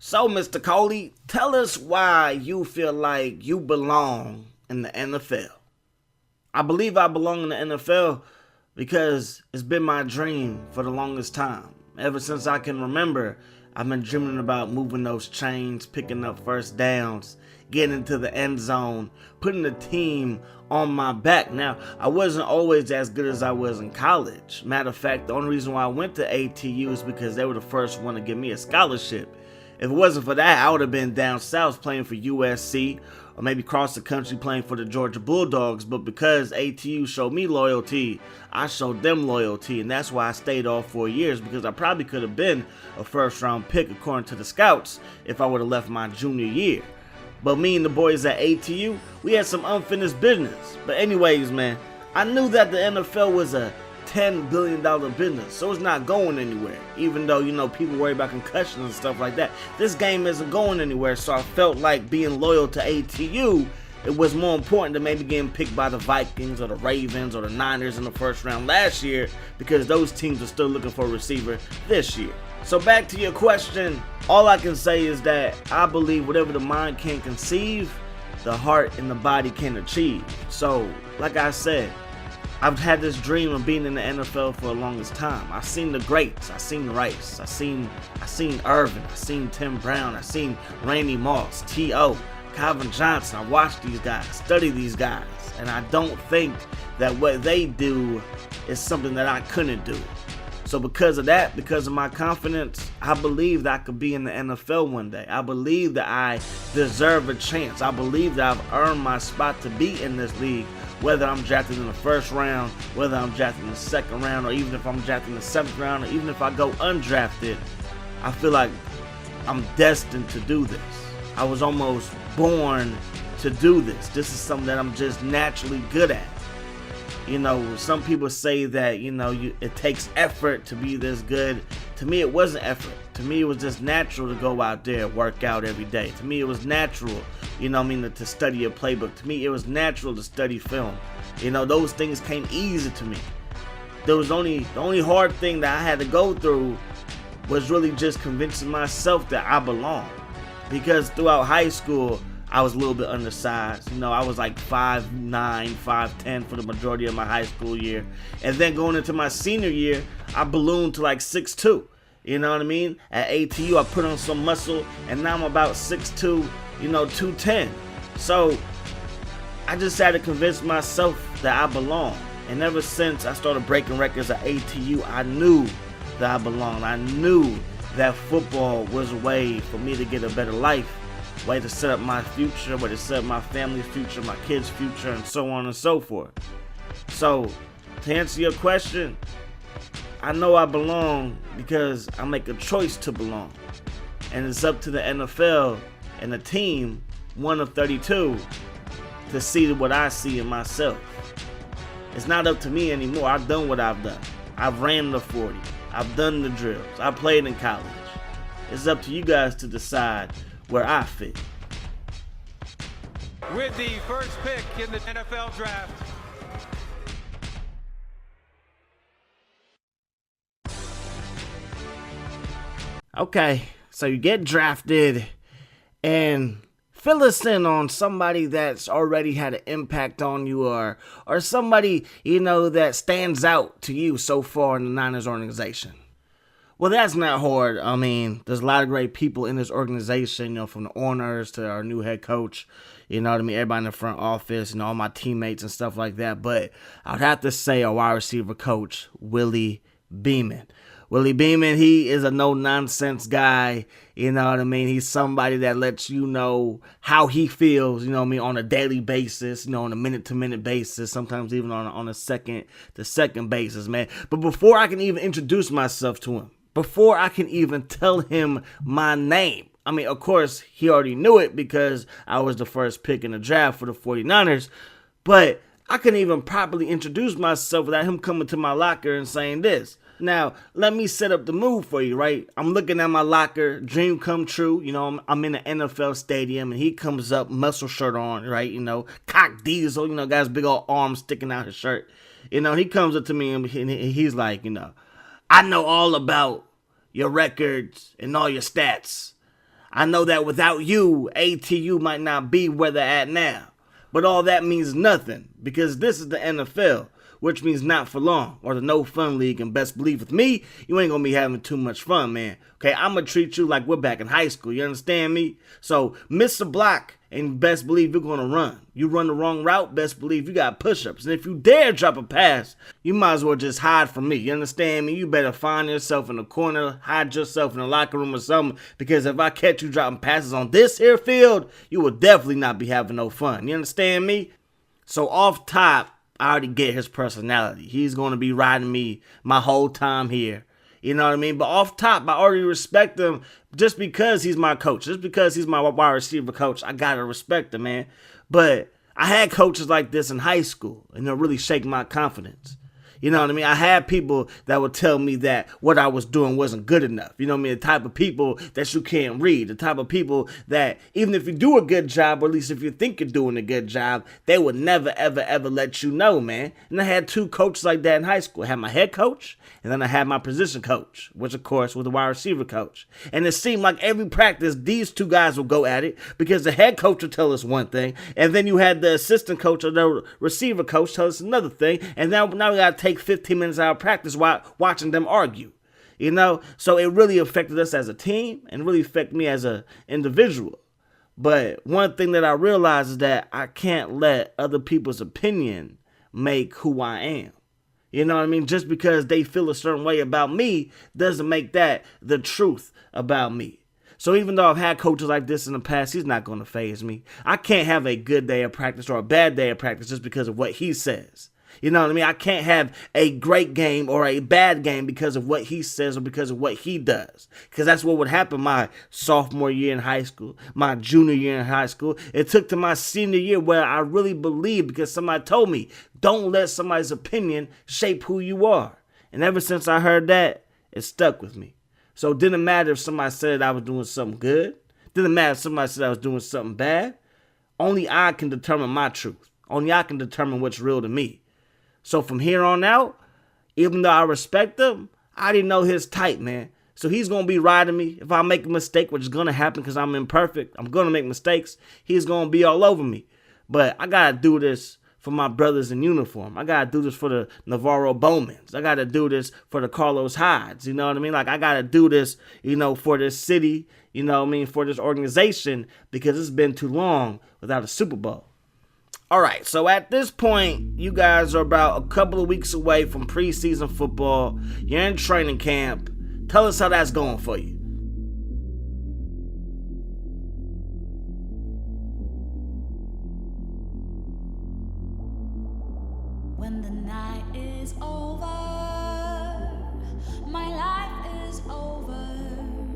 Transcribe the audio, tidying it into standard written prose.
So, Mr. Coley, tell us why you feel like you belong in the NFL. I believe I belong in the NFL because it's been my dream for the longest time. Ever since I can remember, I've been dreaming about moving those chains, picking up first downs, getting into the end zone, putting the team on my back. Now, I wasn't always as good as I was in college. Matter of fact, the only reason why I went to ATU is because they were the first one to give me a scholarship. If it wasn't for that, I would have been down south playing for USC or maybe across the country playing for the Georgia Bulldogs. But because ATU showed me loyalty, I showed them loyalty. And that's why I stayed all 4 years, because I probably could have been a first-round pick according to the scouts if I would have left my junior year. But me and the boys at ATU, we had some unfinished business. But anyways, man, I knew that the NFL was a $10 billion business, so it's not going anywhere. Even though, people worry about concussions and stuff like that, this game isn't going anywhere. So I felt like being loyal to ATU, it was more important than maybe getting picked by the Vikings or the Ravens or the Niners in the first round last year, because those teams are still looking for a receiver this year. So back to your question, all I can say is that I believe whatever the mind can conceive, the heart and the body can achieve. So, like I said, I've had this dream of being in the NFL for the longest time. I've seen the greats. I've seen Rice. I've seen Irvin. I've seen Tim Brown. I've seen Randy Moss, T.O., Calvin Johnson. I watched these guys, study these guys, and I don't think that what they do is something that I couldn't do. So because of that, because of my confidence, I believe that I could be in the NFL one day. I believe that I deserve a chance. I believe that I've earned my spot to be in this league. Whether I'm drafted in the first round, whether I'm drafted in the second round, or even if I'm drafted in the seventh round, or even if I go undrafted, I feel like I'm destined to do this. I was almost born to do this. This is something that I'm just naturally good at. Some people say that, it takes effort to be this good. To me, it wasn't effort. To me, it was just natural to go out there and work out every day. To me, it was natural, to study a playbook. To me, it was natural to study film. Those things came easy to me. The only hard thing that I had to go through was really just convincing myself that I belong. Because throughout high school, I was a little bit undersized. I was like 5'9", 5'10" for the majority of my high school year. And then going into my senior year, I ballooned to like 6'2". You know what I mean? At ATU, I put on some muscle, and now I'm about 6'2", 210. So I just had to convince myself that I belong. And ever since I started breaking records at ATU, I knew that I belonged. I knew that football was a way for me to get a better life, way to set up my future, way to set up my family's future, my kids' future, and so on and so forth. So, to answer your question, I know I belong because I make a choice to belong. And it's up to the NFL and the team, one of 32, to see what I see in myself. It's not up to me anymore. I've done what I've done. I've ran the 40. I've done the drills. I played in college. It's up to you guys to decide where I fit. With the first pick in the NFL draft, Okay, so you get drafted, and fill us in on somebody that's already had an impact on you, or somebody, that stands out to you so far in the Niners organization. Well, that's not hard. I mean, there's a lot of great people in this organization, from the owners to our new head coach, everybody in the front office, all my teammates and stuff like that. But I would have to say our wide receiver coach, Willie Beeman. Willie Beeman, he is a no-nonsense guy, He's somebody that lets you know how he feels, on a daily basis, on a minute-to-minute basis, sometimes even on a second-to-second basis, man. But before I can even introduce myself to him, before I can even tell him my name, of course, he already knew it because I was the first pick in the draft for the 49ers, but I couldn't even properly introduce myself without him coming to my locker and saying this. Now, let me set up the mood for you, right? I'm looking at my locker, dream come true. I'm in the NFL stadium, and he comes up, muscle shirt on, right? Cock diesel, guy's big old arms sticking out his shirt. He comes up to me, and he's like, I know all about your records and all your stats. I know that without you, ATU might not be where they're at now. But all that means nothing, because this is the NFL, which means not for long, or the no fun league, and best believe with me, you ain't gonna be having too much fun, man. Okay, I'm gonna treat you like we're back in high school, you understand me? So, miss a block, and best believe you're gonna run. You run the wrong route, best believe you got push-ups. And if you dare drop a pass, you might as well just hide from me, you understand me? You better find yourself in the corner, hide yourself in the locker room or something, because if I catch you dropping passes on this here field, you will definitely not be having no fun, you understand me? So off top, I already get his personality. He's going to be riding me my whole time here. You know what I mean? But off top, I already respect him just because he's my coach. Just because he's my wide receiver coach, I got to respect him, man. But I had coaches like this in high school, and they'll really shake my confidence. You know what I mean? I had people that would tell me that what I was doing wasn't good enough. You know what I mean? The type of people that you can't read. The type of people that even if you do a good job, or at least if you think you're doing a good job, they would never, ever, ever let you know, man. And I had two coaches like that in high school. I had my head coach, and then I had my position coach, which of course was the wide receiver coach. And it seemed like every practice, these two guys would go at it because the head coach would tell us one thing, and then you had the assistant coach or the receiver coach tell us another thing, and now we got to take 15 minutes out of practice while watching them argue, you know? So it really affected us as a team and really affected me as an individual. But one thing that I realized is that I can't let other people's opinion make who I am. You know what I mean? Just because they feel a certain way about me doesn't make that the truth about me. So even though I've had coaches like this in the past, he's not going to faze me. I can't have a good day of practice or a bad day of practice just because of what he says. You know what I mean? I can't have a great game or a bad game because of what he says or because of what he does. Because that's what would happen my sophomore year in high school, my junior year in high school. It took to my senior year where I really believed because somebody told me, don't let somebody's opinion shape who you are. And ever since I heard that, it stuck with me. So it didn't matter if somebody said I was doing something good. It didn't matter if somebody said I was doing something bad. Only I can determine my truth. Only I can determine what's real to me. So from here on out, even though I respect him, I didn't know his type, man. So he's going to be riding me. If I make a mistake, which is going to happen because I'm imperfect, I'm going to make mistakes, he's going to be all over me. But I got to do this for my brothers in uniform. I got to do this for the Navarro Bowmans. I got to do this for the Carlos Hydes. You know what I mean? Like, I got to do this, you know, for this city, you know what I mean, for this organization, because it's been too long without a Super Bowl. All right, so at this point, you guys are about a couple of weeks away from preseason football. You're in training camp. Tell us how that's going for you. When the night is over